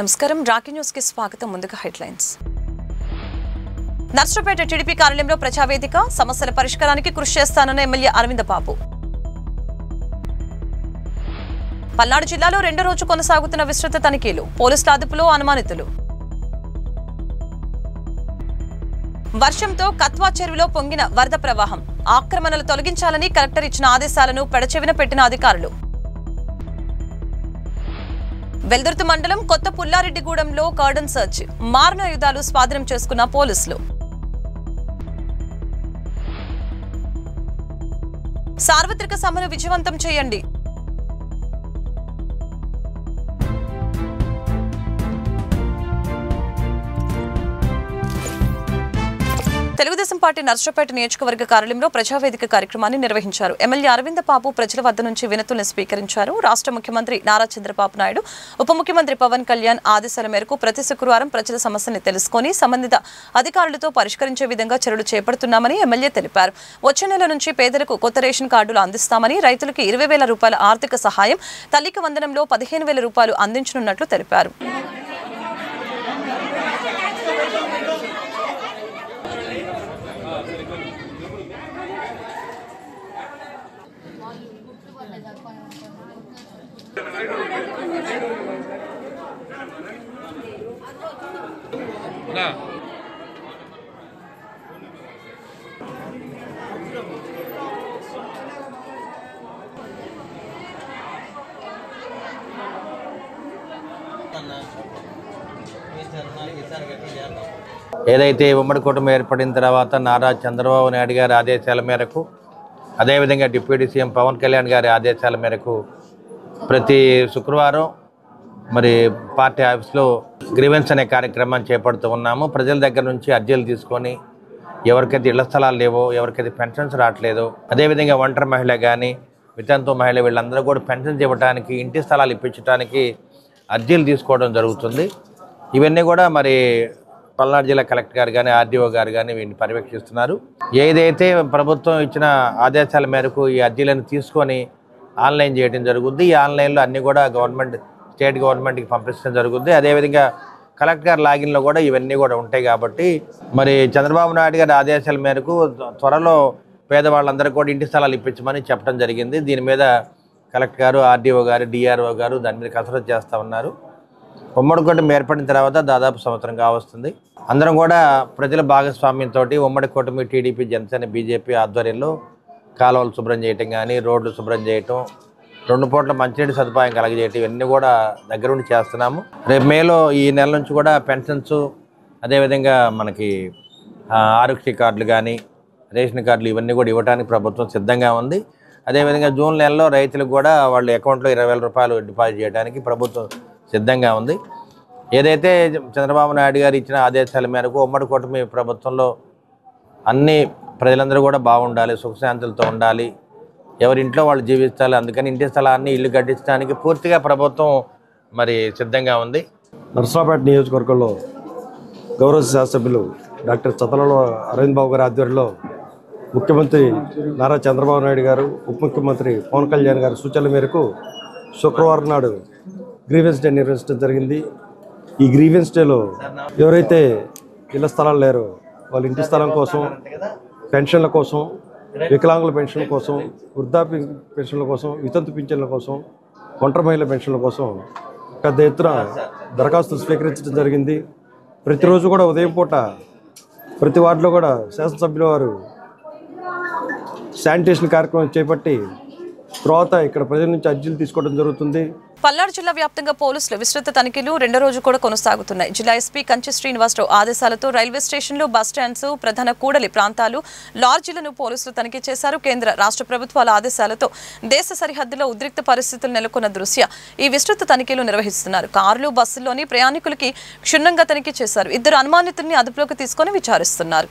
నమస్కారం Rocky news కి స్వాగతం. ముందుగా హెడ్లైన్స్. నర్సరావుపేట టీడీపీ కార్యాలయంలో ప్రజావేదిక సమస్యల పరిష్కారానికి కృషి చేస్తానన్న ఎమ్మెల్యే అరవింద బాబు. పల్నాడు జిల్లాలో రెండో రోజు కొనసాగుతున్న విస్తృత తనిఖీలు, పోలీసుల అదుపులో అనుమానితులు. వర్షంతో కత్వా చెరువులో పొంగిన వరద ప్రవాహం, ఆక్రమణలు తొలగించాలని కలెక్టర్ ఇచ్చిన ఆదేశాలను పెడచెవిన పెట్టిన అధికారులు. వెల్దుర్తి మండలం కొత్త పుల్లారెడ్డిగూడెంలో కార్డన్ సర్చ్, మారణాయుధాలు స్వాధీనం చేసుకున్న పోలీసులు. సార్వత్రిక సభను విజయవంతం చేయండి. తెలుగుదేశం పార్టీ నర్సరావుపేట నియోజకవర్గ కార్యాలయంలో ప్రజావేదిక కార్యక్రమాన్ని నిర్వహించారు. ఎమ్మెల్యే అరవింద బాబు ప్రజల వద్ద నుంచి వినతులను స్వీకరించారు. రాష్ట్ర ముఖ్యమంత్రి నారా చంద్రబాబు నాయుడు, ఉప ముఖ్యమంత్రి పవన్ కళ్యాణ్ ఆదేశాల మేరకు ప్రతి శుక్రవారం ప్రజల సమస్యల్ని తెలుసుకుని సంబంధిత అధికారులతో పరిష్కరించే విధంగా చర్యలు చేపడుతున్నామని ఎమ్మెల్యే తెలిపారు. వచ్చే నెల నుంచి పేదలకు కొత్త రేషన్ కార్డులు అందిస్తామని, రైతులకు 20,000 రూపాయల ఆర్థిక సహాయం, తల్లికి వందనంలో 15,000 రూపాయలు అందించనున్నట్లు తెలిపారు. ఏదైతే ఉమ్మడి కుటుంబం ఏర్పడిన తర్వాత నారా చంద్రబాబు నాయుడు గారి ఆదేశాల మేరకు, అదేవిధంగా డిప్యూటీ సీఎం పవన్ కళ్యాణ్ గారి ఆదేశాల మేరకు ప్రతి శుక్రవారం మరి పార్టీ ఆఫీస్లో గ్రీవెన్స్ అనే కార్యక్రమాన్ని చేపడుతూ ఉన్నాము. ప్రజల దగ్గర నుంచి అర్జీలు తీసుకొని ఎవరికైతే ఇళ్ల స్థలాలు లేవో, ఎవరికైతే పెన్షన్స్ రావట్లేదో, అదేవిధంగా ఒంటరి మహిళ కానీ వితంతు మహిళ వీళ్ళందరూ కూడా పెన్షన్స్ ఇవ్వడానికి, ఇంటి స్థలాలు ఇప్పించడానికి అర్జీలు తీసుకోవడం జరుగుతుంది. ఇవన్నీ కూడా మరి పల్నాడు జిల్లా కలెక్టర్ గారు కానీ ఆర్డీఓ గారు కానీ వీటిని పర్యవేక్షిస్తున్నారు. ఏదైతే ప్రభుత్వం ఇచ్చిన ఆదేశాల మేరకు ఈ అర్జీలను తీసుకొని ఆన్లైన్ చేయడం జరుగుద్ది. ఈ ఆన్లైన్లో అన్నీ కూడా స్టేట్ గవర్నమెంట్కి పంపించడం జరుగుద్ది. అదేవిధంగా కలెక్టర్ గారి లాగిన్లో కూడా ఇవన్నీ కూడా ఉంటాయి. కాబట్టి మరి చంద్రబాబు నాయుడు గారి ఆదేశాల మేరకు త్వరలో పేదవాళ్ళందరూ కూడా ఇంటి స్థలాలు ఇప్పించమని చెప్పడం జరిగింది. దీని మీద కలెక్టర్ గారు, ఆర్డీఓ గారు, డిఆర్ఓ గారు దాని మీద కసరత్తు చేస్తూ ఉన్నారు. ఉమ్మడి కూటమి ఏర్పడిన తర్వాత దాదాపు సంవత్సరం కావస్తుంది. అందరం కూడా ప్రజల భాగస్వామ్యంతో ఉమ్మడి కూటమి టీడీపీ, జనసేన, బీజేపీ ఆధ్వర్యంలో కాలువలు శుభ్రం చేయటం కానీ, రోడ్లు శుభ్రం చేయటం, 2 పూట్ల మంచినీటి సదుపాయం కలగజేయటం, ఇవన్నీ కూడా దగ్గరుండి చేస్తున్నాము. రేపు మేలో ఈ నెల నుంచి కూడా పెన్షన్స్, అదేవిధంగా మనకి ఆరోగ్య కార్డులు కానీ, రేషన్ కార్డులు ఇవన్నీ కూడా ఇవ్వడానికి ప్రభుత్వం సిద్ధంగా ఉంది. అదేవిధంగా జూన్ నెలలో రైతులకు కూడా వాళ్ళ అకౌంట్లో 20,000 రూపాయలు డిపాజిట్ చేయడానికి ప్రభుత్వం సిద్ధంగా ఉంది. ఏదైతే చంద్రబాబు నాయుడు గారు ఇచ్చిన ఆదేశాల మేరకు ఉమ్మడి కూటమి ప్రభుత్వంలో అన్ని ప్రజలందరూ కూడా బాగుండాలి, సుఖశాంతులతో ఉండాలి, ఎవరింట్లో వాళ్ళు జీవించాలి. అందుకని ఇంటి స్థలాన్ని ఇల్లు కట్టించడానికి పూర్తిగా ప్రభుత్వం మరి సిద్ధంగా ఉంది. నర్సరావుపేట నియోజకవర్గంలో గౌరవ శాసనసభ్యులు డాక్టర్ చతలలో అరవింద్ బాబు గారి ఆధ్వర్యంలో ముఖ్యమంత్రి నారా చంద్రబాబు నాయుడు గారు, ఉప ముఖ్యమంత్రి పవన్ కళ్యాణ్ గారి సూచనల మేరకు శుక్రవారం నాడు గ్రీవెన్స్ డే నిర్వహించడం జరిగింది. ఈ గ్రీవెన్స్ డేలో ఎవరైతే ఇళ్ల స్థలాలు లేరో వాళ్ళ ఇంటి స్థలం కోసం, పెన్షన్ల కోసం, వికలాంగుల పెన్షన్ల కోసం, వృద్ధాప్య పెన్షన్ల కోసం, వితంతు పింఛన్ల కోసం, ఒంటరి మహిళల పెన్షన్ల కోసం పెద్ద ఎత్తున దరఖాస్తులు స్వీకరించడం జరిగింది. ప్రతిరోజు కూడా ఉదయం పూట ప్రతి వార్డులో కూడా శాసనసభ్యుల వారు శానిటేషన్ కార్యక్రమం చేపట్టి తర్వాత ఇక్కడ ప్రజల నుంచి అర్జీలు తీసుకోవడం జరుగుతుంది. పల్నాడు జిల్లా వ్యాప్తంగా పోలీసులు విస్తృత తనిఖీలు రెండో రోజు కూడా కొనసాగుతున్నాయి. జిల్లా ఎస్పీ కంచి శ్రీనివాసరావు ఆదేశాలతో రైల్వే స్టేషన్లు, బస్టాండ్స్, ప్రధాన కూడలి ప్రాంతాలు, లాడ్జీలను పోలీసులు తనిఖీ చేశారు. కేంద్ర, రాష్ట్ర ప్రభుత్వాల ఆదేశాలతో దేశ సరిహద్దులో ఉద్రిక్త పరిస్థితులు నెలకొన్న దృష్ట్యా ఈ విస్తృత తనిఖీలు నిర్వహిస్తున్నారు. కార్లు, బస్సుల్లోని ప్రయాణికులకి క్షుణ్ణంగా తనిఖీ చేశారు. 2 అనుమానితుల్ని అదుపులోకి తీసుకుని విచారిస్తున్నారు.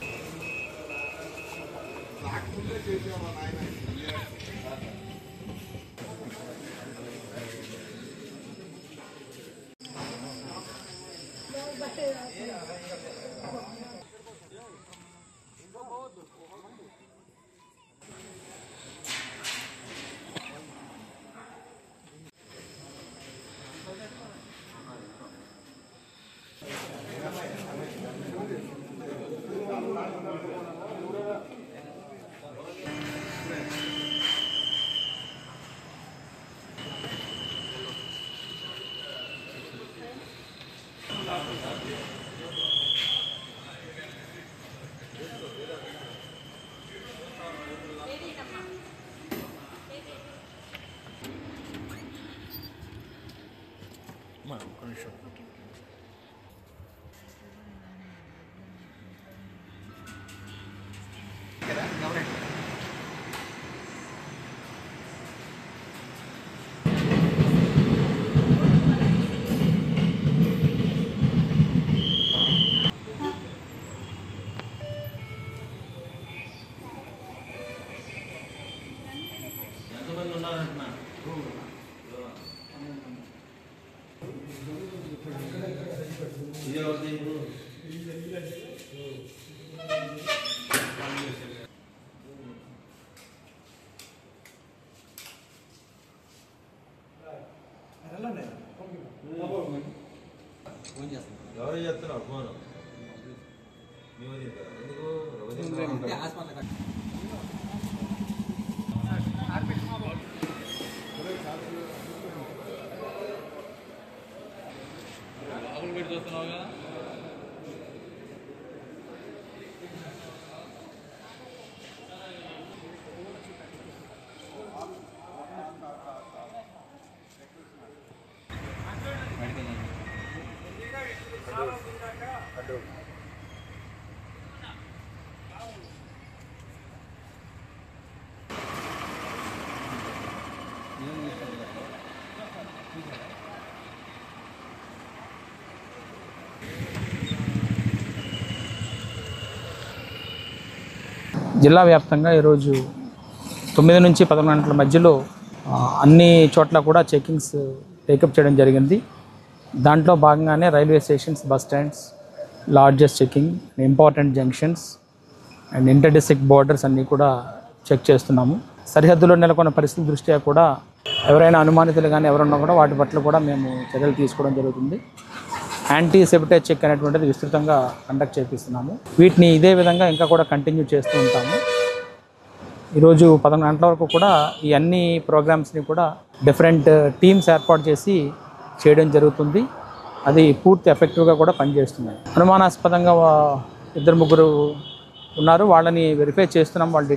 ఎవరు చెప్తున్నారు ఫోన్ చూస్తున్నావుగా జిల్లా వ్యాప్తంగా ఈరోజు 9 నుంచి 11 గంటల మధ్యలో అన్ని చోట్ల కూడా చెకింగ్స్ టేకప్ చేయడం జరిగింది. దాంట్లో భాగంగానే railway stations, bus stands, lodges checking, important junctions and inter district borders అన్నీ కూడా చెక్ చేస్తున్నాము. సరిహద్దులో నెలకొన్న పరిస్థితి దృష్ట్యా కూడా ఎవరైనా అనుమానితులు కానీ ఎవరున్నా కూడా వాటి పట్ల కూడా మేము చర్యలు తీసుకోవడం జరుగుతుంది. యాంటీ సెబిటేజ్ చెక్ అనేటువంటిది విస్తృతంగా కండక్ట్ చేపిస్తున్నాము. వీటిని ఇదే విధంగా ఇంకా కూడా కంటిన్యూ చేస్తూ ఉంటాము. ఈరోజు 11 గంటల వరకు కూడా ఈ అన్ని ప్రోగ్రామ్స్ని కూడా డిఫరెంట్ టీమ్స్ ఏర్పాటు చేసి చేయడం జరుగుతుంది. అది పూర్తి ఎఫెక్టివ్గా కూడా పనిచేస్తున్నాయి. అనుమానాస్పదంగా 2-3 ఉన్నారు, వాళ్ళని వెరిఫై చేస్తున్నాం. వాళ్ళ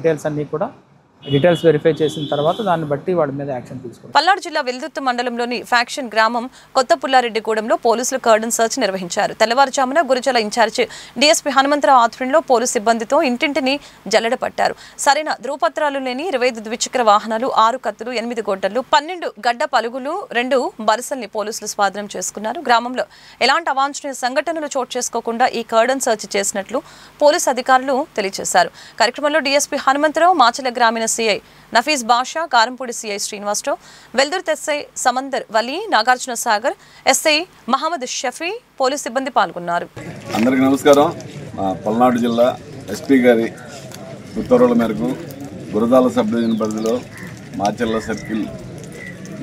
డీటెయిల్స్ వెరిఫై చేసిన తర్వాత దాన్ని బట్టి వాడి మీద యాక్షన్ తీసుకుంటాం. పల్నాడు జిల్లా వెల్దుర్తి మండలంలోని ఫ్యాక్షన్ గ్రామం కొత్త పుల్లారెడ్డిగూడెంలో పోలీసులు కర్డన్ సర్చ్ నిర్వహించారు. తెల్లవారుజామున గురిజల ఇన్ఛార్జి డీఎస్పీ హనుమంతరావు ఆధ్వర్యంలో పోలీసు సిబ్బందితో ఇంటింటిని జల్లెడ పట్టారు. సరైన ధృవపత్రాలు లేని 25 ద్విచక్ర వాహనాలు, 6 కత్తులు, 8 గొడ్డలు, 12 గడ్డ పలుగులు, 2 బరిసల్ని పోలీసులు స్వాధీనం చేసుకున్నారు. గ్రామంలో ఎలాంటి అవాంఛనీయ సంఘటనలు చోటు చేసుకోకుండా ఈ కర్డన్ సర్చ్ చేసినట్లు పోలీసు అధికారులు తెలియజేశారు. కార్యక్రమంలో డీఎస్పీ హనుమంతరావు, మాచల గ్రామీణ CI Nafeez Basha, Karampudi CI Srinivasarao, Veldurthi SI Samandar Vali, Nagarjuna Sagar SI Mohammed Shafi, police సిబ్బంది పాల్గొన్నారు. అందరికీ నమస్కారం. పల్నాడు జిల్లా ఎస్పీ గారి ఉత్తర్వుల మేరకు గురజాల సబ్ డివిజన్ పరిధిలో మాచర్ల సర్కిల్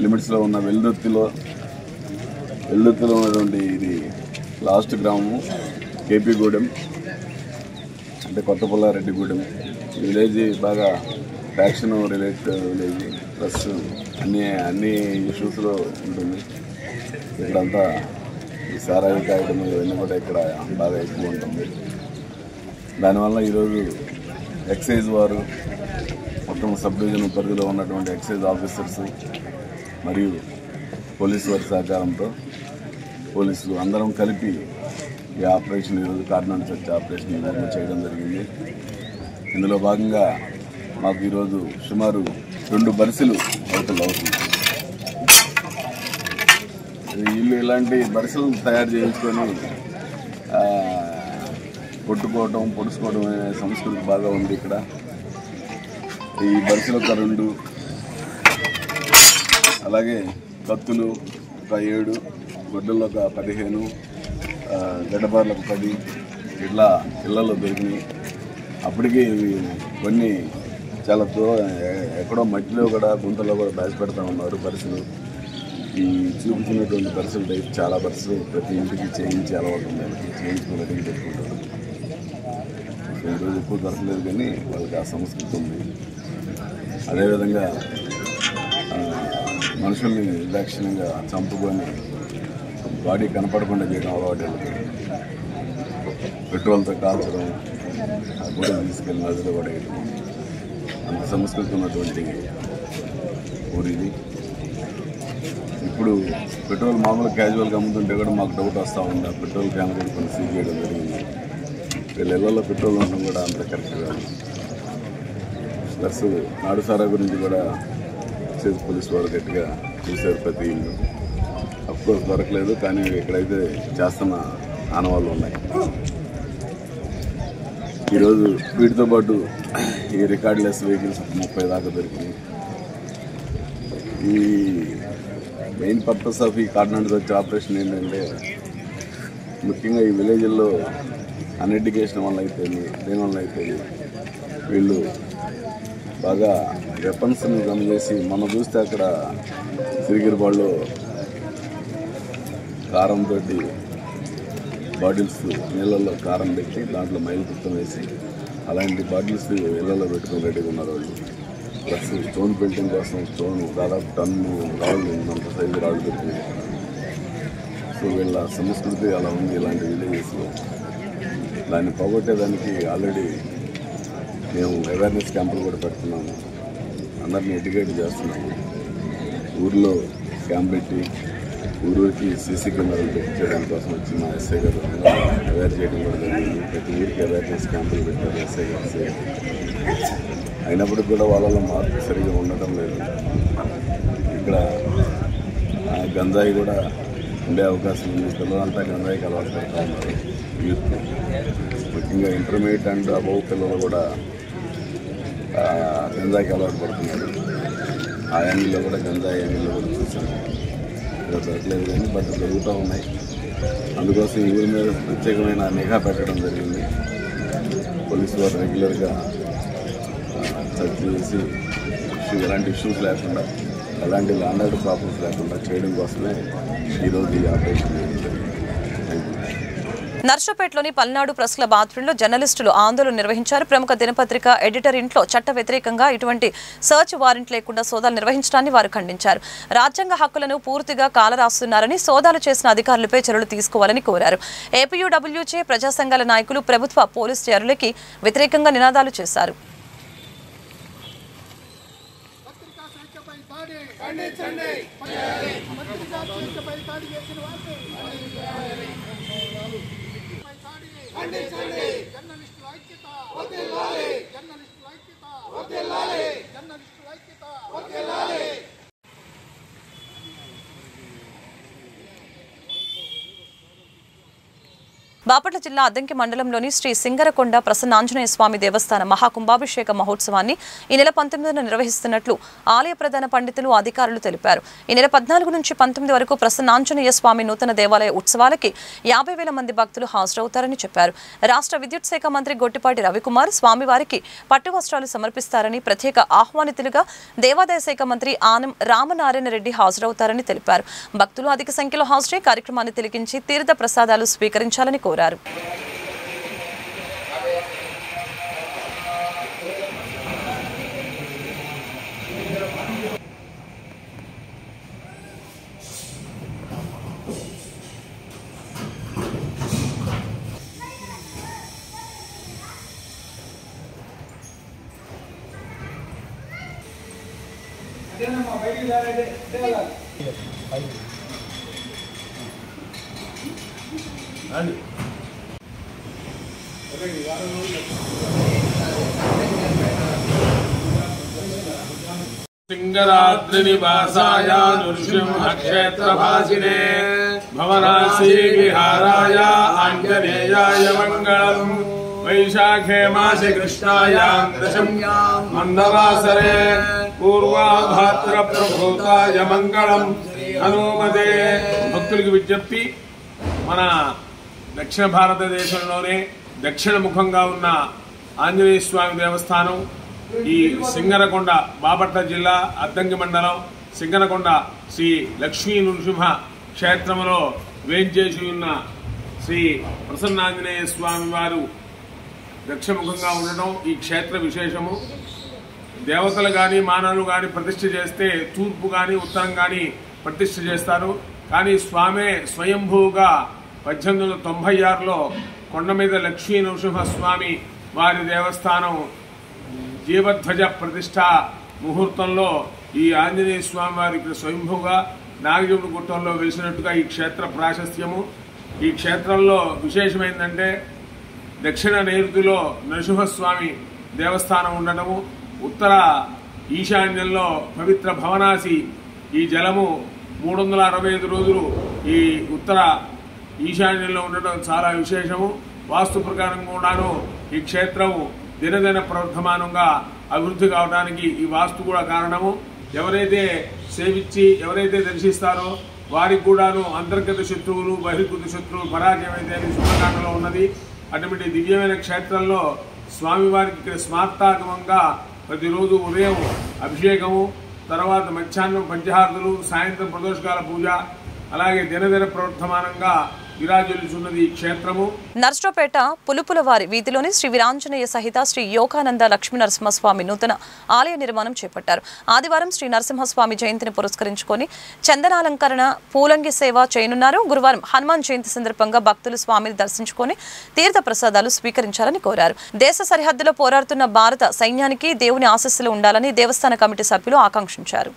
లిమిట్స్లో ఉన్న వెల్దుర్తిలో ఉన్నటువంటి ఇది లాస్ట్ గ్రామము కేపీగూడెం, అంటే కొత్త పుల్లారెడ్డిగూడెం విలేజ్. బాగా ఫ్యాక్షన్ రిలేటెడ్ విలేజ్, ప్లస్ అన్ని ఇష్యూస్లో ఉంటుంది. ఇక్కడంతా ఈ సారాయి కాయడం ఇవన్నీ కూడా ఇక్కడ బాగా ఎక్కువ ఉంటుంది. దానివల్ల ఈరోజు ఎక్సైజ్ వారు మొత్తం సబ్ డివిజన్ పరిధిలో ఉన్నటువంటి ఎక్సైజ్ ఆఫీసర్స్ మరియు పోలీసు వారి సహకారంతో పోలీసులు అందరం కలిపి ఈ ఆపరేషన్ ఈరోజు కార్డినెన్స్ వచ్చే ఆపరేషన్ చేయడం జరిగింది. ఇందులో భాగంగా మాకు ఈరోజు సుమారు 2 బరిసెలు అవుతుంది. వీళ్ళు ఇలాంటి బరిసెలను తయారు చేయించుకొని కొట్టుకోవటం, పొడుచుకోవడం అనే సంస్కృతి బాగా ఉంది ఇక్కడ. ఈ బరిసెలు ఒక 2, అలాగే కత్తులు ఒక 7, గొడ్డలు ఒక 15, గడ్డపార్లు ఒక 10 ఇట్లా ఇళ్లలో దొరికినాయి. అప్పటికి కొన్ని చాలా ఎక్కడో మట్టిలో కూడా గుంతలో కూడా దాచిపెడతా ఉన్నారు బరిసెలు. ఈ చూపించినటువంటి బరిసెలు టైప్ చాలా బరిసెలు ప్రతి ఇంటికి చేయించి అలవాటు ఉంది, చేయించుకుని రెడీ పెట్టుకుంటారు. సో ఈరోజు ఎక్కువ దొరకలేదు కానీ వాళ్ళకి ఆ సంస్కృతి ఉంది. అదేవిధంగా మనుషుల్ని నిర్దాక్షిణ్యంగా చంపుకొని బాడీ కనపడకుండా చేయడం అలవాటు. పెట్రోల్తో కాల్చడం, ఆ కూడా తీసుకెళ్ళి నదిలో పడేయడం, అంత సంస్కృతి ఉన్నటువంటి ఊరిది. ఇప్పుడు పెట్రోల్ మామూలు క్యాజువల్గా అమ్ముతుంటే కూడా మాకు డౌట్ వస్తూ ఉంది. పెట్రోల్ క్యాన్ కూడా కొన్ని సీజ్ చేయడం జరిగింది. వీళ్ళ ఇళ్లలో పెట్రోల్ ఉండడం కూడా అంత కరెక్ట్గా. ప్లస్ నాడుసారా గురించి కూడా ఎక్సైజ్ పోలీసు వారు గట్టిగా చూశారు ప్రతి ఇల్లు. అఫ్కోర్స్ దొరకలేదు, కానీ ఇక్కడైతే చేస్తున్న ఆనవాళ్ళు ఉన్నాయి. ఈరోజు వీటితో పాటు ఈ రికార్డ్లెస్ వెహికల్స్ 30 దాకా దొరికినాయి. ఈ మెయిన్ పర్పస్ ఆఫ్ ఈ కార్డినెన్స్ వచ్చే ఆపరేషన్ ఏంటంటే ముఖ్యంగా ఈ విలేజ్ల్లో అన్ఎడ్యుకేషన్ వల్ల అయితే దేని వల్ల అయితే వీళ్ళు బాగా వెపన్స్ని గమ్ చేసి మనం చూస్తే అక్కడ సిరిగిరిబాళ్ళు కారంతో బాటిల్స్ నీళ్ళల్లో కారం పెట్టి దాంట్లో మైలు గుర్తం వేసి అలాంటి బాటిల్స్ ఇళ్లలో పెట్టుకుని రెడీగా ఉన్నారు వాళ్ళు. ప్లస్ స్టోన్ బిల్డింగ్ కోసం స్టోన్ దాదాపు టన్ను రాళ్ళు అంత సైజు రాళ్ళు పెట్టింది. సో వీళ్ళ సంస్కృతి అలా ఉంది ఇలాంటి విలేజెస్లో. దాన్ని పోగొట్టేదానికి ఆల్రెడీ మేము అవేర్నెస్ క్యాంపులు కూడా పెడుతున్నాము, అందరినీ ఎడ్యుకేట్ చేస్తున్నాము. ఊర్లో క్యాంప్ పెట్టి ఊరికి సీసీ కెమెరాలు పెట్టించడానికి కోసం వచ్చిన ఎస్ఐ గారు అవేర్ చేయడం కూడా జరిగింది. ప్రతి ఊరికి అవేర్నెస్ క్యాంపులు పెట్టారు ఎస్ఐ గారు. అయినప్పటికీ కూడా వాళ్ళలో మార్పు సరిగా ఉండటం లేదు. ఇక్కడ గంజాయి కూడా ఉండే అవకాశం ఉంది. పిల్లలంతా గంజాయికి అలవాటు పడుతూ ఉన్నారు. యూత్ ముఖ్యంగా ఇంటర్మీడియట్ అండ్ అబౌవ్ పిల్లలు కూడా గంజాయికి అలవాటు పడుతున్నారు. ఆ యాంగిల్లో కూడా గంజాయి యాంగిల్లో కూడా చూసాను. ఇక్కడ దొరకలేదు కానీ బట్ జరుగుతూ ఉన్నాయి. అందుకోసం ఈ ఊరి మీద ప్రత్యేకమైన నిఘా పెట్టడం జరిగింది. పోలీసు వారు రెగ్యులర్గా సెర్చ్ చేసి ఎలాంటి ఇష్యూస్ లేకుండా, ఎలాంటి ల్యాండ్ ఆర్డర్ ప్రాబ్లమ్స్ లేకుండా చేయడం కోసమే ఈరోజు ఈ ఆపరేషన్ జరిగింది. నర్సపేటలోని పల్నాడు ప్రెస్ క్లబ్ ఆధ్వర్యంలో జర్నలిస్టులు ఆందోళన నిర్వహించారు. ప్రముఖ దినపత్రిక ఎడిటర్ ఇంట్లో చట్ట వ్యతిరేకంగా ఇటువంటి సర్చ్ వారెంట్ లేకుండా సోదాలు నిర్వహించడాన్ని వారు ఖండించారు. రాజ్యాంగ హక్కులను పూర్తిగా కాలరాస్తున్నారని, సోదాలు చేసిన అధికారులపై చర్యలు తీసుకోవాలని కోరారు. ఏపీయూడబ్ల్యూచే ప్రజా సంఘాల నాయకులు ప్రభుత్వ పోలీసు చర్యలకి వ్యతిరేకంగా నినాదాలు చేశారు. బాపట్ల జిల్లా అద్దంకి మండలంలోని శ్రీ సింగరకొండ ప్రసన్నాంజనేయ స్వామి దేవస్థాన మహాకుంభాభిషేక మహోత్సవాన్ని ఈ నెల 19న నిర్వహిస్తున్నట్లు ఆలయ ప్రధాన పండితులు అధికారులు తెలిపారు. ఈ నెల 14 నుంచి 19 వరకు ప్రసన్నాంజనేయ స్వామి నూతన దేవాలయ ఉత్సవాలకి 50,000 మంది భక్తులు హాజరవుతారని చెప్పారు. రాష్ట్ర విద్యుత్ శాఖ మంత్రి గొట్టిపాటి రవికుమార్ స్వామివారికి పట్టు వస్త్రాలు సమర్పిస్తారని, ప్రత్యేక ఆహ్వానితులుగా దేవాదాయ శాఖ మంత్రి ఆనం రామనారాయణ రెడ్డి హాజరవుతారని తెలిపారు. భక్తులు అధిక సంఖ్యలో హాజరై కార్యక్రమాన్ని తిలకించి తీర్థ ప్రసాదాలు స్వీకరించాలని కోరారు. सिंगरात्रिनिवासाय नृसिंहक्षेत्रभासिने भवनासी विहाराय आञ्जनेयाय मङ्गलम् वैशाखे मासे कृष्णायां दशम्यां मन्दवासरे पूर्वाभाद्रप्रभूताय मङ्गलम् हनुमते భక్తులకు విజ్ఞప్తి. మన దక్షిణ భారతదేశంలోనే దక్షిణముఖంగా ఉన్న ఆంజనేయ స్వామి దేవస్థానం ఈ సింగరకొండ, బాపట్ల జిల్లా అద్దంకి మండలం సింగరకొండ శ్రీ లక్ష్మీ నృసింహ క్షేత్రంలో వేంచేసి ఉన్న శ్రీ ప్రసన్నాంజనేయ స్వామి వారు దక్షిణముఖంగా ఉండటం ఈ క్షేత్ర విశేషము. దేవతలు కానీ మానవులు కానీ ప్రతిష్ఠ చేస్తే తూర్పు కానీ ఉత్తరం కానీ ప్రతిష్ఠ చేస్తారు. కానీ స్వామే స్వయంభూగా 1896లో కొండ మీద లక్ష్మీ నృసింహస్వామి వారి దేవస్థానం జీవధ్వజ ప్రతిష్ట ముహూర్తంలో ఈ ఆంజనేయ స్వామి వారికి స్వయంభూగా నాగజముడి గుట్టంలో వెలిసినట్టుగా ఈ క్షేత్ర ప్రాశస్త్యము. ఈ క్షేత్రంలో విశేషమైందంటే దక్షిణ నైరుతిలో నరసింహస్వామి దేవస్థానం ఉండటము, ఉత్తర ఈశాన్యంలో పవిత్ర భవనాసి ఈ జలము 365 రోజులు ఈ ఉత్తర ఈశాన్యంలో ఉండటం చాలా విశేషము. వాస్తు ప్రకారం కూడాను ఈ క్షేత్రము దినదిన ప్రవర్ధమానంగా అభివృద్ధి కావడానికి ఈ వాస్తు కూడా కారణము. ఎవరైతే సేవించి ఎవరైతే దర్శిస్తారో వారికి కూడాను అంతర్గత శత్రువులు బహిర్గత శత్రువులు పరాజయం అయితే అని శుభకాండలో ఉన్నది. అటువంటి దివ్యమైన క్షేత్రంలో స్వామివారికి ఇక్కడ స్మార్తాగమంగా ప్రతిరోజు ఉదయం అభిషేకము, తర్వాత మధ్యాహ్నం పంచహారతులు, సాయంత్రం ప్రదోషకాల పూజ, అలాగే దినదిన ప్రవర్ధమానంగా విరాజిల్లుచున్నది ఈ క్షేత్రము. నర్సరావుపేట పులుపులవారి వీధిలోని శ్రీ వీరాంజనేయ సహిత శ్రీ యోగానంద లక్ష్మీ నరసింహస్వామి నూతన ఆలయ నిర్మాణం చేపట్టారు. ఆదివారం శ్రీ నరసింహస్వామి జయంతిని పురస్కరించుకొని చందనాలంకరణ, పూలంగి సేవ చేయనున్నారు. గురువారం హనుమాన్ జయంతి సందర్భంగా భక్తులు స్వామిని దర్శించుకొని తీర్థ ప్రసాదాలు స్వీకరించాలని కోరారు. దేశ సరిహద్దులో పోరాడుతున్న భారత సైన్యానికి దేవుని ఆశీస్సులు ఉండాలని దేవస్థాన కమిటీ సభ్యులు ఆకాంక్షించారు.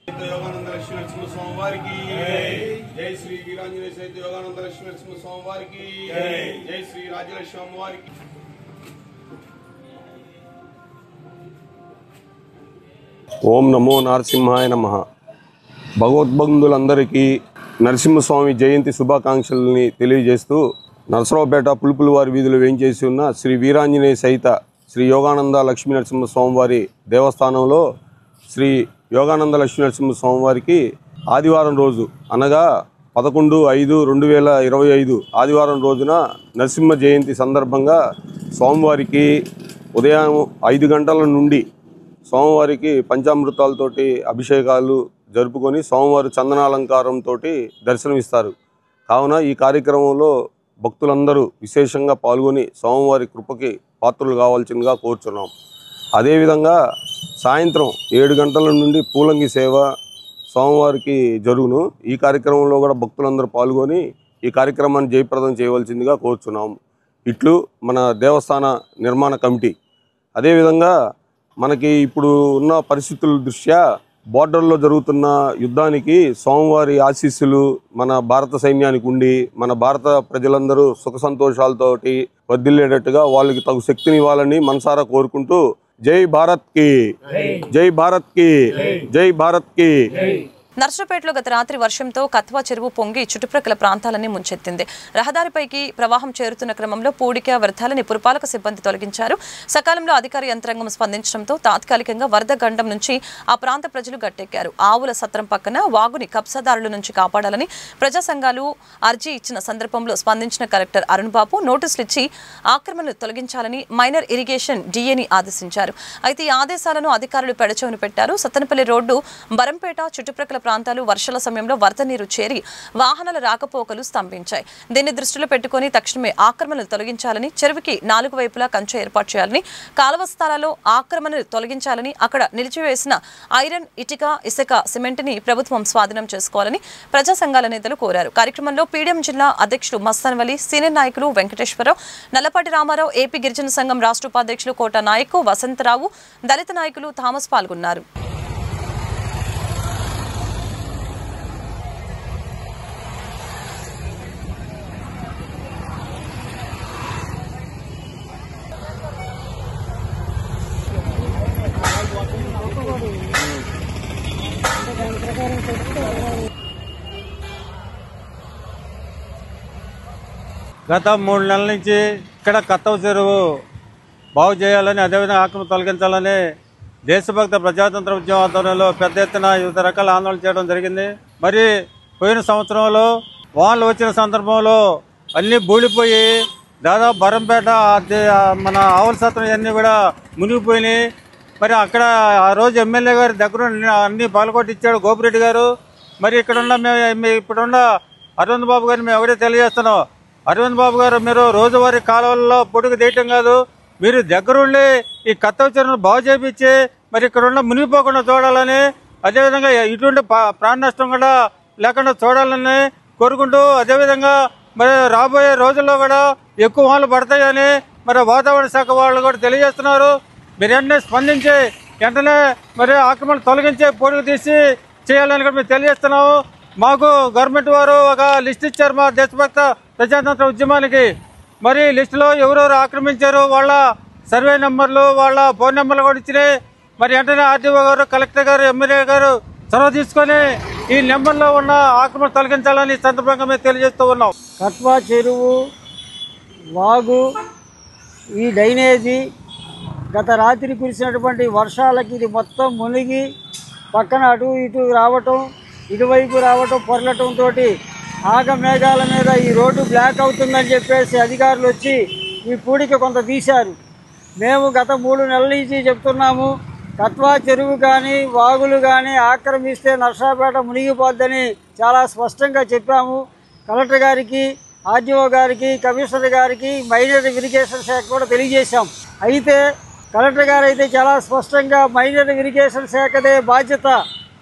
योगानंद लक्ष्मी नरसिंह सोमवार की जय श्री वीरांजनेय सहित योगानंद लक्ष्मी नरसिंह सोमवार की जय श्री राजलक्ष्मी अम्मवार की ఓం నమో నరసింహాయ నమః. భగవద్బంధులందరికీ నరసింహస్వామి జయంతి శుభాకాంక్షల్ని తెలియజేస్తూ నరసరావుపేట పులుపులవారి వీధిలో వేయించేసి ఉన్న శ్రీ వీరాంజనేయ సహిత శ్రీ యోగానంద లక్ష్మీ నరసింహ స్వామివారి దేవస్థానంలో శ్రీ యోగానంద లక్ష్మీ నరసింహ స్వామివారికి ఆదివారం రోజు అనగా 11/5/2025 ఆదివారం రోజున నరసింహ జయంతి సందర్భంగా స్వామివారికి ఉదయం 5 గంటల నుండి స్వామివారికి పంచామృతాలతోటి అభిషేకాలు జరుపుకొని స్వామివారి చందనాలంకారంతో దర్శనమిస్తారు. కావున ఈ కార్యక్రమంలో భక్తులందరూ విశేషంగా పాల్గొని స్వామివారి కృపకి పాత్రలు కావాల్సిందిగా కోరుచున్నాం. అదేవిధంగా సాయంత్రం 7 గంటల నుండి పూలంగి సేవ స్వామివారికి జరుగును. ఈ కార్యక్రమంలో కూడా భక్తులందరూ పాల్గొని ఈ కార్యక్రమాన్ని జయప్రదం చేయవలసిందిగా కోరుచున్నాము. ఇట్లు మన దేవస్థాన నిర్మాణ కమిటీ. అదేవిధంగా మనకి ఇప్పుడు ఉన్న పరిస్థితుల దృష్ట్యా బోర్డర్లో జరుగుతున్న యుద్ధానికి స్వామివారి ఆశీస్సులు మన భారత సైన్యానికి ఉండి మన భారత ప్రజలందరూ సుఖ సంతోషాలతోటి వర్ధిల్లేటట్టుగా వాళ్ళకి తగు శక్తిని ఇవ్వాలని మనసారా కోరుకుంటూ జై భారత్ కి, జై భారత్ కి, జై భారత్ కి. నర్సరావుపేటలో గత రాత్రి వర్షంతో కత్వా చెరువు పొంగి చుట్టుప్రక్కల ప్రాంతాలన్నీ ముంచెత్తింది. రహదారిపైకి ప్రవాహం చేరుతున్న క్రమంలో పూడిక వ్యర్థాలని పురపాలక సిబ్బంది తొలగించారు. సకాలంలో అధికార యంత్రాంగం స్పందించడంతో తాత్కాలికంగా వరద గండం నుంచి ఆ ప్రాంత ప్రజలు గట్టెక్కారు. ఆవుల సత్రం పక్కన వాగుని కబ్జాదారుల నుంచి కాపాడాలని ప్రజా సంఘాలు అర్జీ ఇచ్చిన సందర్భంలో స్పందించిన కలెక్టర్ అరుణ్ బాబు నోటీసులు ఇచ్చి ఆక్రమణలు తొలగించాలని మైనర్ ఇరిగేషన్ డిఏని ఆదేశించారు. అయితే ఈ ఆదేశాలను అధికారులు పెడచెవిన పెట్టారు. సత్తెనపల్లి రోడ్డు, బరంపేట చుట్టుప్రక్కల ప్రాంతాలు వర్షాల సమయంలో వరద నీరు చేరి వాహనాల రాకపోకలు స్తంభించాయి. దీన్ని దృష్టిలో పెట్టుకుని తక్షణమే ఆక్రమణలు తొలగించాలని, చెరువుకి 4 వైపులా కంచె ఏర్పాటు చేయాలని, కాలువ స్థలాల్లో ఆక్రమణలు తొలగించాలని, అక్కడ నిలిచివేసిన ఐరన్, ఇటుక, ఇసుక, సిమెంట్ని ప్రభుత్వం స్వాధీనం చేసుకోవాలని ప్రజా సంఘాల నేతలు కోరారు. కార్యక్రమంలో పీడీఎం జిల్లా అధ్యక్షులు మస్తాన్ వలి, సీనియర్ నాయకులు వెంకటేశ్వరరావు, నల్లపాటి రామారావు, ఏపీ గిరిజన సంఘం రాష్ట్ర ఉపాధ్యక్షులు కోట నాయక్, వసంతరావు, దళిత నాయకులు థామస్ పాల్గొన్నారు. గత 3 నెలల నుంచి ఇక్కడ కత్తవ చెరువు బాగు చేయాలని, అదేవిధంగా ఆక్రమణ తొలగించాలని దేశభక్త ప్రజాతంత్ర ఉద్యమ ఆధ్వర్యంలో పెద్ద ఎత్తున వివిధ రకాల ఆందోళన చేయడం జరిగింది. మరి పోయిన సంవత్సరంలో వానలు వచ్చిన సందర్భంలో అన్నీ బూడిపోయి దాదాపు బరంపేట మన ఆవుల సత్రం అన్నీ కూడా మునిగిపోయినాయి. మరి అక్కడ ఆ రోజు ఎమ్మెల్యే గారి దగ్గర అన్ని పాల్గొట్టిచ్చాడు గోపిరెడ్డి గారు. మరి ఇక్కడున్న మేము ఇప్పుడున్న అరవింద్ బాబు గారిని మేము ఒకటే తెలియజేస్తున్నాం. అరవింద్ బాబు గారు, మీరు రోజువారీ కాలువల్లో పొడుగు తీయటం కాదు, మీరు దగ్గరుండి ఈ కత్తవ చెరువును బాగు చేయించి మరి ఇక్కడున్న మునిగిపోకుండా చూడాలని, అదేవిధంగా ఇటువంటి ప్రాణ నష్టం కూడా లేకుండా చూడాలని కోరుకుంటూ, అదేవిధంగా మరి రాబోయే రోజుల్లో కూడా ఎక్కువ వానలు పడతాయని మరి వాతావరణ శాఖ వాళ్ళు కూడా తెలియజేస్తున్నారు. మీరు వెంటనే స్పందించి వెంటనే మరి ఆక్రమణ తొలగించే పొడుగు తీసి చేయాలని కూడా మేము తెలియజేస్తున్నాము. మాకు గవర్నమెంట్ వారు ఒక లిస్ట్ ఇచ్చారు మా దేశభక్త ప్రజాతంత్ర ఉద్యమానికి. మరి లిస్టులో ఎవరెవరు ఆక్రమించారు వాళ్ళ సర్వే నెంబర్లు వాళ్ళ ఫోన్ నెంబర్లు కూడా ఇచ్చినాయి. మరి వెంటనే ఆర్టీఓ గారు కలెక్టర్ గారు ఎమ్మెల్యే గారు చొరవ తీసుకొని ఈ నెంబర్లో ఉన్న ఆక్రమణ తొలగించాలని ఈ సందర్భంగా మేము తెలియజేస్తూ ఉన్నాం. కట్వా చెరువు వాగు ఈ డ్రైనేజీ గత రాత్రి కురిసినటువంటి వర్షాలకి ఇది మొత్తం మునిగి పక్కన అటు ఇటు రావటం ఇటువైపు రావటం పొరలటంతో ఆగమేఘాల మీద ఈ రోడ్డు బ్లాక్ అవుతుందని చెప్పేసి అధికారులు వచ్చి ఈ పూడిక కొంత తీశారు. మేము గత 3 నెలల నుంచి చెప్తున్నాము, కట్వా చెరువు కానీ వాగులు కానీ ఆక్రమిస్తే నర్సాపేట మునిగిపోద్దని చాలా స్పష్టంగా చెప్పాము. కలెక్టర్ గారికి, ఆర్డీఓ గారికి, కమిషనర్ గారికి, మైనర్ ఇరిగేషన్ శాఖ కూడా తెలియజేశాం. అయితే కలెక్టర్ గారు అయితే చాలా స్పష్టంగా మైనర్ ఇరిగేషన్ శాఖదే బాధ్యత,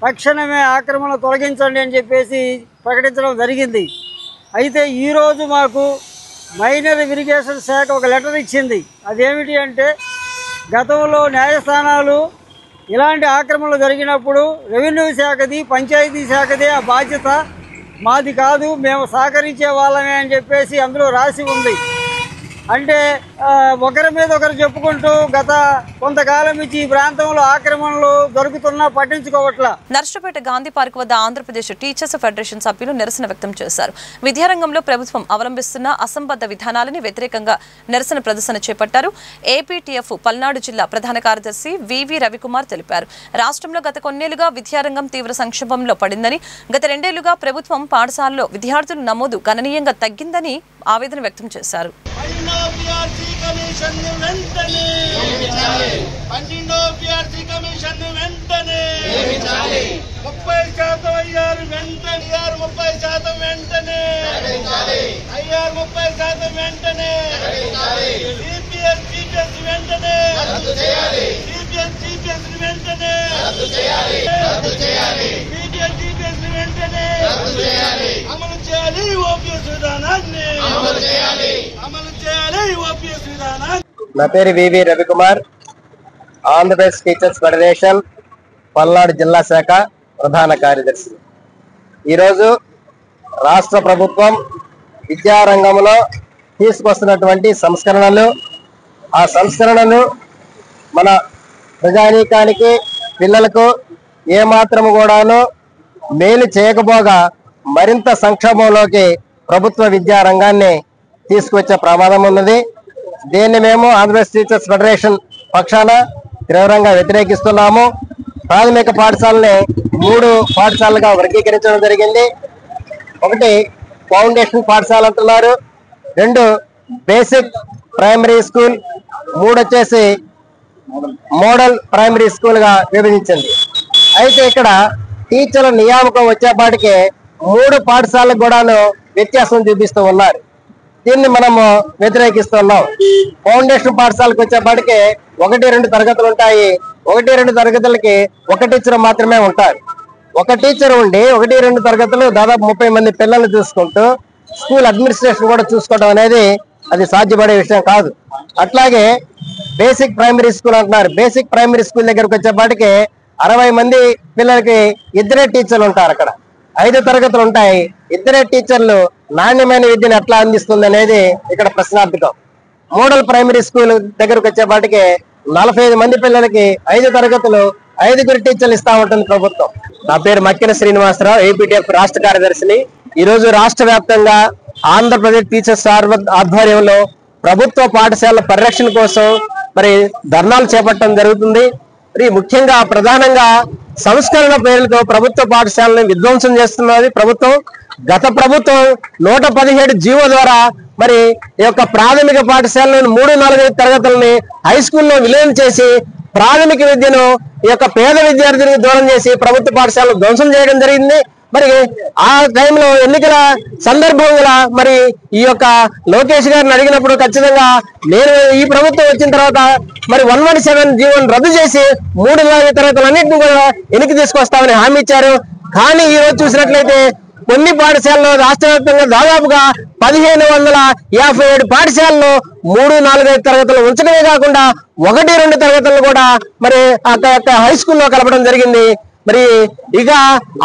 తక్షణమే ఆక్రమణ తొలగించండి అని చెప్పేసి ప్రకటించడం జరిగింది. అయితే ఈరోజు మాకు మైనర్ ఇరిగేషన్ శాఖ ఒక లెటర్ ఇచ్చింది. అదేమిటి అంటే, గతంలో న్యాయస్థానాలు ఇలాంటి ఆక్రమణలు జరిగినప్పుడు రెవెన్యూ శాఖది, పంచాయతీ శాఖదే ఆ బాధ్యత, మాది కాదు, మేము సహకరించే వాళ్ళమే అని చెప్పేసి అందులో రాసి ఉంది. అంటే ఒకరి మీద ఒకరు చెప్పుకుంటూ గత కొంతకాలం నుంచి ఈ ప్రాంతంలో ఆక్రమణలు దొరుకుతున్నా పట్టించుకోవట్లా. నర్సపేట గాంధీ పార్క్ వద్ద ఆంధ్రప్రదేశ్ టీచర్స్ ఫెడరేషన్ సభ్యులు నిరసన వ్యక్తం చేశారు. విద్యారంగంలో ప్రభుత్వం అవలంబిస్తున్న అసంబద్ధ విధానాలని వ్యతిరేకంగా నిరసన ప్రదర్శన చేపట్టారు. ఏపీటీఎఫ్ పల్నాడు జిల్లా ప్రధాన కార్యదర్శి వివి రవికుమార్ తెలిపారు. రాష్ట్రంలో గత కొన్నేళ్లుగా విద్యారంగం తీవ్ర సంక్షోభంలో పడిందని, గత 2 ఏళ్లుగా ప్రభుత్వం పాఠశాలలో విద్యార్థుల నమోదు గణనీయంగా తగ్గిందని ఆవేదన వ్యక్తం చేశారు. నా పేరు వివి రవికుమార్, ఆంధ్రప్రదేశ్ టీచర్స్ ఫెడరేషన్ పల్నాడు జిల్లా శాఖ ప్రధాన కార్యదర్శి. ఈరోజు రాష్ట్ర ప్రభుత్వం విద్యారంగంలో తీసుకొస్తున్నటువంటి సంస్కరణలు, ఆ సంస్కరణలు మన ప్రజానీకానికి, పిల్లలకు ఏమాత్రము కూడాను మేలు చేయకపోగా మరింత సంక్షోభంలోకి ప్రభుత్వ విద్యారంగాన్ని తీసుకొచ్చే ప్రమాదం ఉన్నది. దీన్ని మేము ఆంధ్రప్రదేశ్ టీచర్స్ ఫెడరేషన్ పక్షాన తీవ్రంగా వ్యతిరేకిస్తున్నాము. ప్రాథమిక పాఠశాలని 3 పాఠశాలలుగా వర్గీకరించడం జరిగింది. 1 ఫౌండేషన్ పాఠశాల అంటున్నారు, 2 బేసిక్ ప్రైమరీ స్కూల్, 3 వచ్చేసి మోడల్ ప్రైమరీ స్కూల్ గా విభజించింది. అయితే ఇక్కడ టీచర్ల నియామకం వచ్చేపాటికి 3 పాఠశాలకు కూడాను వ్యత్యాసం చూపిస్తూ ఉన్నారు. దీన్ని మనము వ్యతిరేకిస్తున్నాం. ఫౌండేషన్ పాఠశాలకు వచ్చేపాటికి 1-2 తరగతులు ఉంటాయి. 1-2 తరగతులకి 1 టీచర్ మాత్రమే ఉంటారు. 1 టీచర్ ఉండి 1-2 తరగతులు దాదాపు 30 మంది పిల్లల్ని చూసుకుంటూ స్కూల్ అడ్మినిస్ట్రేషన్ కూడా చూసుకోవడం అనేది అది సాధ్యపడే విషయం కాదు. అట్లాగే బేసిక్ ప్రైమరీ స్కూల్ అంటున్నారు. బేసిక్ ప్రైమరీ స్కూల్ దగ్గరకు వచ్చేపాటికి 60 మంది పిల్లలకి 2 టీచర్లు ఉంటారు. అక్కడ 5 తరగతులు ఉంటాయి. 2 టీచర్లు నాణ్యమైన విద్యను ఎట్లా అందిస్తుంది అనేది ఇక్కడ ప్రశ్నార్థకం. మోడల్ ప్రైమరీ స్కూల్ దగ్గరకు వచ్చేపాటికి 45 మంది పిల్లలకి 5 తరగతులు 5 టీచర్లు ఇస్తా ఉంటుంది ప్రభుత్వం. నా పేరు మక్కిన శ్రీనివాసరావు, ఏపీటీఎఫ్ రాష్ట్ర కార్యదర్శిని. ఈ రోజు రాష్ట్ర వ్యాప్తంగా ఆంధ్రప్రదేశ్ టీచర్స్ ఆధ్వర్యంలో ప్రభుత్వ పాఠశాలల పరిరక్షణ కోసం మరి ధర్నాలు చేపట్టడం జరుగుతుంది. మరి ముఖ్యంగా ప్రధానంగా సంస్కరణ పేరుతో ప్రభుత్వ పాఠశాలను విధ్వంసం చేస్తున్నది ప్రభుత్వం. గత ప్రభుత్వం 117 జీవో ద్వారా మరి ఈ యొక్క ప్రాథమిక పాఠశాలను 3-4 తరగతులని హై స్కూల్లో విలీనం చేసి ప్రాథమిక విద్యను ఈ యొక్క పేద విద్యార్థులకు దూరం చేసి ప్రభుత్వ పాఠశాలను ధ్వంసం చేయడం జరిగింది. మరి ఆ టైంలో ఎన్నికల సందర్భంగా మరి ఈ యొక్క లోకేష్ గారిని అడిగినప్పుడు ఖచ్చితంగా నేను ఈ ప్రభుత్వం వచ్చిన తర్వాత మరి 117 జీవోను రద్దు చేసి 3-4 తరగతులన్నింటినీ కూడా వెనక్కి తీసుకొస్తామని హామీ ఇచ్చారు. కానీ ఈ రోజు చూసినట్లయితే కొన్ని పాఠశాలలో రాష్ట్ర వ్యాప్తంగా దాదాపుగా 1557 పాఠశాలలో 3, 4, 5 తరగతులు ఉంచడమే కాకుండా 1, 2 తరగతులను కూడా మరి అక్కడ హై స్కూల్లో కలపడం జరిగింది. మరి ఇక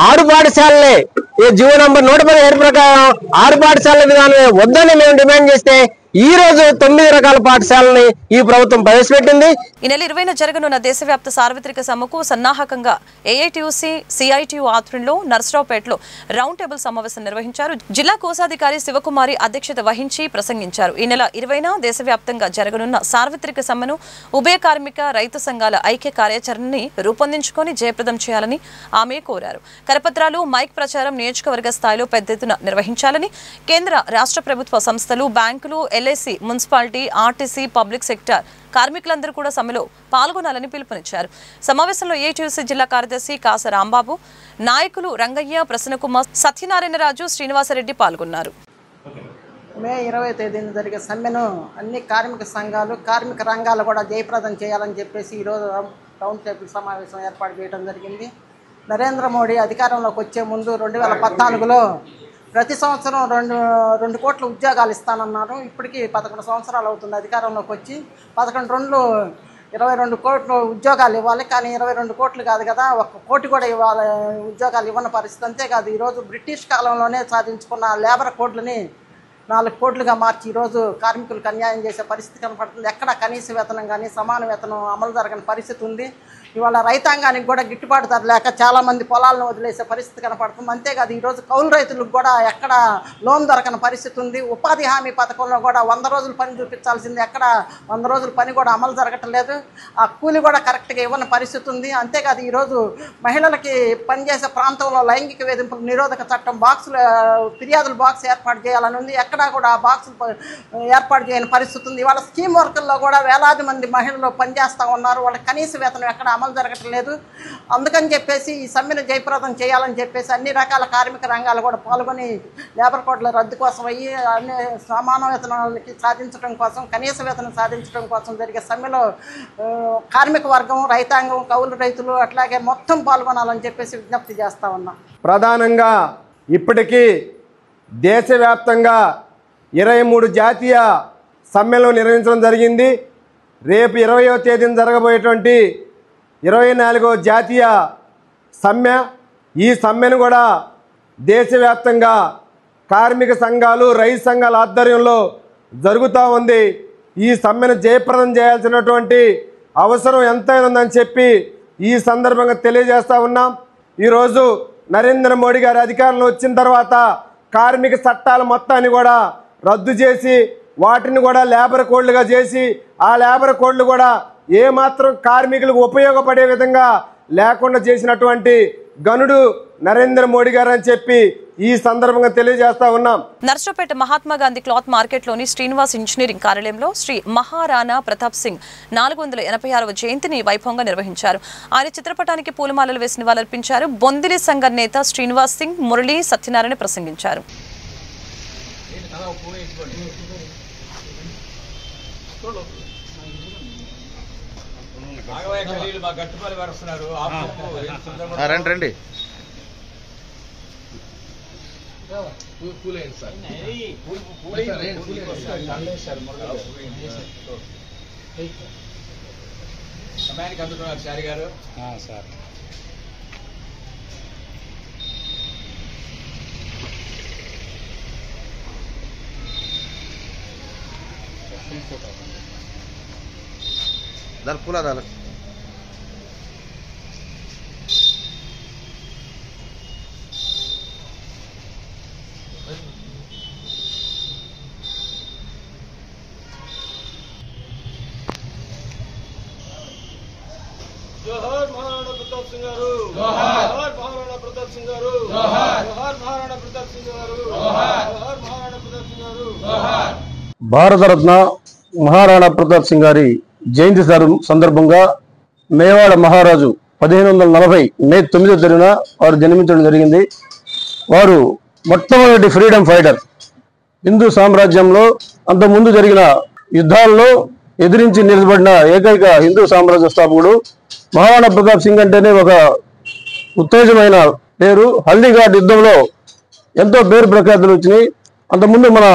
6 పాఠశాలలే ఈ జీవో నంబర్ 117 ప్రకారం 6 పాఠశాలల విధానమే వద్దని మేము డిమాండ్ చేస్తే ఈ రోజు 9 రకాల పాఠశాలని ఈ ప్రభుత్వం ప్రవేశపెట్టింది. ఈ నెల 20న జరగనున్న దేశవ్యాప్త సార్వత్రిక సమ్మెకు సన్నాహకంగా ఏఐటీయూసీ సిఐటియు ఆధ్వర్యంలో నర్సరావుపేటలో రౌండ్ టేబుల్ సమావేశం నిర్వహించారు. జిల్లా కోశాధికారి శివకుమారి అధ్యక్షత వహించి ప్రసంగించారు. ఈ నెల 20న దేశవ్యాప్తంగా జరగనున్న సార్వత్రిక సమ్మెను ఉభయ కార్మిక రైతు సంఘాల ఐక్య కార్యాచరణని రూపొందించుకొని జయప్రదం చేయాలని ఆమె కోరారు. కరపత్రాలు, మైక్ ప్రచారం నియోజకవర్గ స్థాయిలో పెద్ద ఎత్తున నిర్వహించాలని కేంద్ర రాష్ట్ర ప్రభుత్వ సంస్థలు, బ్యాంకులు, LIC, municipality, RTC, public sector కార్మికులందరూ కూడా సమ్మెలో పాల్గొనాలని పిలుపునిచ్చారు. సమావేశంలో ఏఐటీయూసీ జిల్లా కార్యదర్శి కాస రాంబాబు, నాయకులు రంగయ్య, ప్రసన్నకుమార్, సత్యనారాయణరాజు, శ్రీనివాసరెడ్డి పాల్గొన్నారు. మే 20వ తేదీన జరిగే సమ్మెను అన్ని కార్మిక సంఘాలు, కార్మిక రంగాలు కూడా జయప్రదం చేయాలని చెప్పేసి ఈరోజు రౌండ్ టేబుల్ సమావేశం ఏర్పాటు చేయడం జరిగింది. నరేంద్ర మోడీ అధికారంలోకి వచ్చే ముందు 2014లో ప్రతి సంవత్సరం 2 కోట్ల ఉద్యోగాలు ఇస్తానన్నారు. ఇప్పటికీ 11 సంవత్సరాలు అవుతుంది అధికారంలోకి వచ్చి. 11 22 కోట్ల ఉద్యోగాలు ఇవ్వాలి, కానీ 22 కోట్లు కాదు కదా, 1 కోటి కూడా ఇవ్వాలి ఉద్యోగాలు ఇవ్వని పరిస్థితి. అంతేకాదు ఈరోజు బ్రిటిష్ కాలంలోనే సాధించుకున్న లేబర్ కోడ్లని 4 కోట్లుగా మార్చి ఈరోజు కార్మికులకు అన్యాయం చేసే పరిస్థితి కనపడుతుంది. ఎక్కడ కనీస వేతనం కానీ సమాన వేతనం అమలు జరగని పరిస్థితి ఉంది. ఇవాళ రైతాంగానికి కూడా గిట్టుబాటు ధర లేక చాలామంది పొలాలను వదిలేసే పరిస్థితి కనపడుతుంది. అంతేకాదు ఈరోజు కౌలు రైతులకు కూడా ఎక్కడ లోన్ దొరకని పరిస్థితి ఉంది. ఉపాధి హామీ పథకంలో కూడా 100 రోజులు పని చూపించాల్సింది ఎక్కడ 100 రోజుల పని కూడా అమలు జరగట్లేదు. ఆ కూలి కూడా కరెక్ట్గా ఇవ్వని పరిస్థితి ఉంది. అంతేకాదు ఈరోజు మహిళలకి పనిచేసే ప్రాంతంలో లైంగిక వేధింపుల నిరోధక చట్టం ఫిర్యాదుల బాక్స్ ఏర్పాటు చేయాలని ఉంది. ఎక్కడా కూడా ఆ బాక్సులు ఏర్పాటు చేయని పరిస్థితి ఉంది. ఇవాళ స్కీమ్ వర్కుల్లో కూడా వేలాది మంది మహిళలు పనిచేస్తూ ఉన్నారు. వాళ్ళకి కనీస వేతనం ఎక్కడ అమలు జరగట్లేదు. అందుకని చెప్పేసి ఈ సమ్మెను జయప్రదం చేయాలని చెప్పేసి అన్ని రకాల కార్మిక రంగాలు కూడా పాల్గొని లేబర్ కోడ్ల రద్దు కోసం అయ్యి అన్ని సమాన వేతనాలకి సాధించడం కోసం, కనీస వేతనం సాధించడం కోసం జరిగే సమ్మెలో కార్మిక వర్గం, రైతాంగం, కౌలు రైతులు అట్లాగే మొత్తం పాల్గొనాలని చెప్పేసి విజ్ఞప్తి చేస్తా ఉన్నాం. ప్రధానంగా ఇప్పటికీ దేశవ్యాప్తంగా 23 జాతీయ సమ్మెలు నిర్వహించడం జరిగింది. రేపు 20వ తేదీన జరగబోయేటువంటి 24వ జాతీయ సమ్మె. ఈ సమ్మెను కూడా దేశవ్యాప్తంగా కార్మిక సంఘాలు, రైతు సంఘాల ఆధ్వర్యంలో జరుగుతూ ఉంది. ఈ సమ్మెను జయప్రదం చేయాల్సినటువంటి అవసరం ఎంతైనా ఉందని చెప్పి ఈ సందర్భంగా తెలియజేస్తూ ఉన్నాం. ఈరోజు నరేంద్ర మోడీ గారి అధికారంలో వచ్చిన తర్వాత కార్మిక చట్టాల మొత్తాన్ని కూడా రద్దు చేసి వాటిని కూడా లేబర్ కోడ్లుగా చేసి ఆ లేబర్ కోడ్లు కూడా ఏమాత్రం కార్మికులకు ఉపయోగపడే విధంగా లేకుండా చేసినటువంటి గనుడు నరేంద్ర మోడీ గారు అని చెప్పి ఈ సందర్భంగా తెలియజేస్తా ఉన్నాం. నర్సరావుపేట మహాత్మా గాంధీ క్లాత్ మార్కెట్లోని శ్రీనివాస్ ఇంజనీరింగ్ కార్యాలయంలో శ్రీ మహారాణా ప్రతాప్ సింగ్ 486వ జయంతిని వైభవంగా నిర్వహించారు. ఆయన చిత్రపటానికి పూలమాలలు వేసి నివాళులర్పించారు. బొందిలి సంఘ నేత శ్రీనివాస్ సింగ్, మురళీ, సత్యనారాయణ ప్రసంగించారు. రండి సమయానికి అందుతున్నారు సార్ గారు. సార్ దాని పూల దాని जोहार महाराणा प्रताप सिंह गारू, जोहार महाराणा प्रताप सिंह गारू, जोहार महाराणा प्रताप सिंह गारू, जोहार महाराणा प्रताप सिंह गारू, जोहार. భారతరత్న మహారాణా ప్రతాప్ సింగ్ గారి జయంతి సందర్భంగా మేవాడ మహారాజు 1540 మే 9వ తేదీన వారు జన్మించడం జరిగింది. వారు మొట్టమొదటి ఫ్రీడమ్ ఫైటర్. హిందూ సామ్రాజ్యంలో అంతకుముందు జరిగిన యుద్ధాల్లో ఎదిరించి నిలబడిన ఏకైక హిందూ సామ్రాజ్య స్థాపకుడు. మహారాణా ప్రతాప్ సింగ్ అంటేనే ఒక ఉత్తేజమైన పేరు. హల్దీఘాట్ యుద్ధంలో ఎంతో పేరు ప్రఖ్యాతులు వచ్చినాయి. అంతకుముందు మన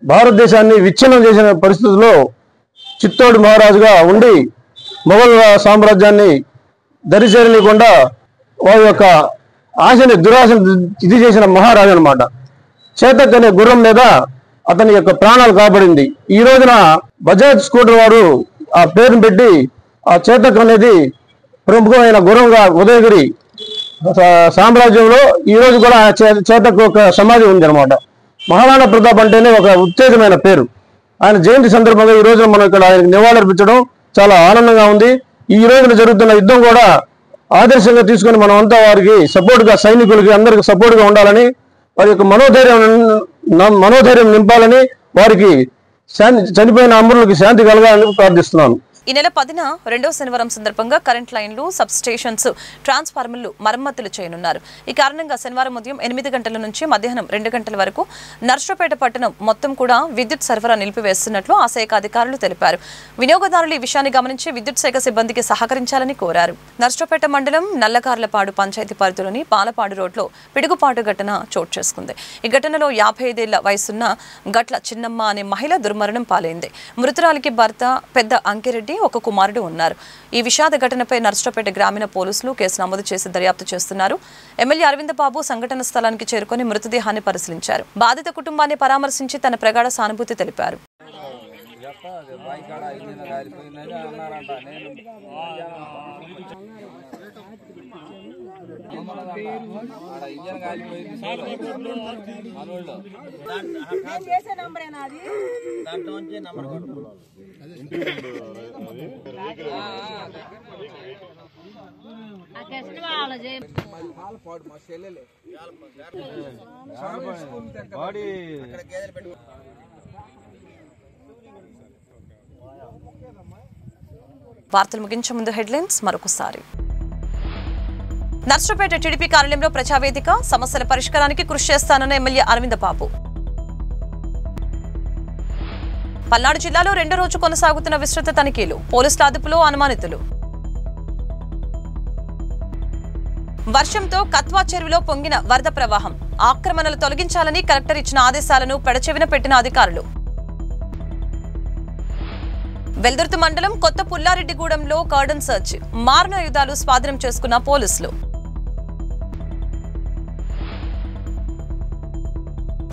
భారతదేశాన్ని విచ్ఛిన్నం చేసిన పరిస్థితుల్లో చిత్తోడు మహారాజుగా ఉండి మొఘల్ సామ్రాజ్యాన్ని దరిచేరనీయకుండా వారి యొక్క ఆశని దురాశను ఇది చేసిన మహారాజు అనమాట. చేతక్ అనే గుర్రం మీద అతని యొక్క ప్రాణాలు కాపాడింది. ఈ రోజున బజాజ్ స్కూటర్ వారు ఆ పేరును పెట్టి ఆ చేతక్ అనేది ప్రముఖమైన గుర్రంగా ఉదయగిరి సామ్రాజ్యంలో ఈ రోజు కూడా చేతక్ ఒక సమాధి ఉంది అనమాట. మహారాణా ప్రతాప్ అంటేనే ఒక ఉత్తేజమైన పేరు. ఆయన జయంతి సందర్భంగా ఈ రోజున మనం ఇక్కడ ఆయనకు నివాళులర్పించడం చాలా ఆనందంగా ఉంది. ఈ రోజున జరుగుతున్న యుద్ధం కూడా ఆదర్శంగా తీసుకుని మనం అంతా వారికి సపోర్ట్గా, సైనికులకి అందరికి సపోర్ట్గా ఉండాలని, వారి యొక్క మనోధైర్యం నింపాలని, వారికి చనిపోయిన అమరులకి శాంతి కలగాలని ప్రార్థిస్తున్నాను. ఈ నెల 10న రెండో శనివారం సందర్భంగా కరెంట్ లైన్లు, సబ్ స్టేషన్స్, ట్రాన్స్ఫార్మర్లు మరమ్మతులు చేయనున్నారు. ఈ కారణంగా శనివారం ఉదయం 8 గంటల నుంచి మధ్యాహ్నం 2 గంటల వరకు నర్సరావుపేట పట్టణం మొత్తం కూడా విద్యుత్ సరఫరా నిలిపివేస్తున్నట్లు ఆ శాఖ అధికారులు తెలిపారు. వినియోగదారులు ఈ విషయాన్ని గమనించి విద్యుత్ శాఖ సిబ్బందికి సహకరించాలని కోరారు. నర్సరావుపేట మండలం నల్లకార్లపాడు పంచాయతీ పరిధిలోని పాలపాడు రోడ్లో పిడుగుపాటు ఘటన చోటు చేసుకుంది. ఈ ఘటనలో 55 ఏళ్ల వయసున్న గట్ల చిన్నమ్మ అనే మహిళ దుర్మరణం పాలైంది. మృతురాలికి భర్త పెద్ద అంకిరెడ్డి, ఒక కుమారుడు ఉన్నారు. ఈ విషాద ఘటనపై నర్సరావుపేట గ్రామీణ పోలీసులు కేసు నమోదు చేసి దర్యాప్తు చేస్తున్నారు. ఎమ్మెల్యే అరవింద్ బాబు సంఘటన స్థలానికి చేరుకొని మృతదేహాన్ని పరిశీలించారు. బాధిత కుటుంబాన్ని పరామర్శించి తన ప్రగాఢ సానుభూతి తెలిపారు. వార్తలు ముగించే ముందు హెడ్లైన్స్ మరొకసారి. నర్సరావుపేట టీడీపీ కార్యాలయంలో ప్రజావేదిక, సమస్యల పరిష్కారానికి కృషి చేస్తానన్న ఎమ్మెల్యే అరవింద్ బాబు. పల్నాడు జిల్లాలో రెండో రోజు కొనసాగుతున్న విస్తృత తనిఖీలు, పోలీసుల అదుపులో అనుమానితులు. వర్షంతో కత్వా చెరువులో పొంగిన వరద ప్రవాహం, ఆక్రమణలు తొలగించాలని కలెక్టర్ ఇచ్చిన ఆదేశాలను పెడచెవిన పెట్టిన అధికారులు. వెల్దుర్తి మండలం కొత్త పుల్లారెడ్డిగూడెంలో కార్డన్ సర్చ్, మారణాయుధాలు స్వాధీనం చేసుకున్న పోలీసులు.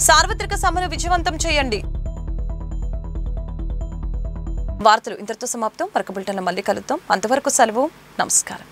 సార్వత్రిక సభను విజయవంతం చేయండి. వార్తలు ఇంతటితో సమాప్తం. మరొక బులెటిన్లో మళ్ళీ కలుద్దాం. అంతవరకు సెలవు. నమస్కారం.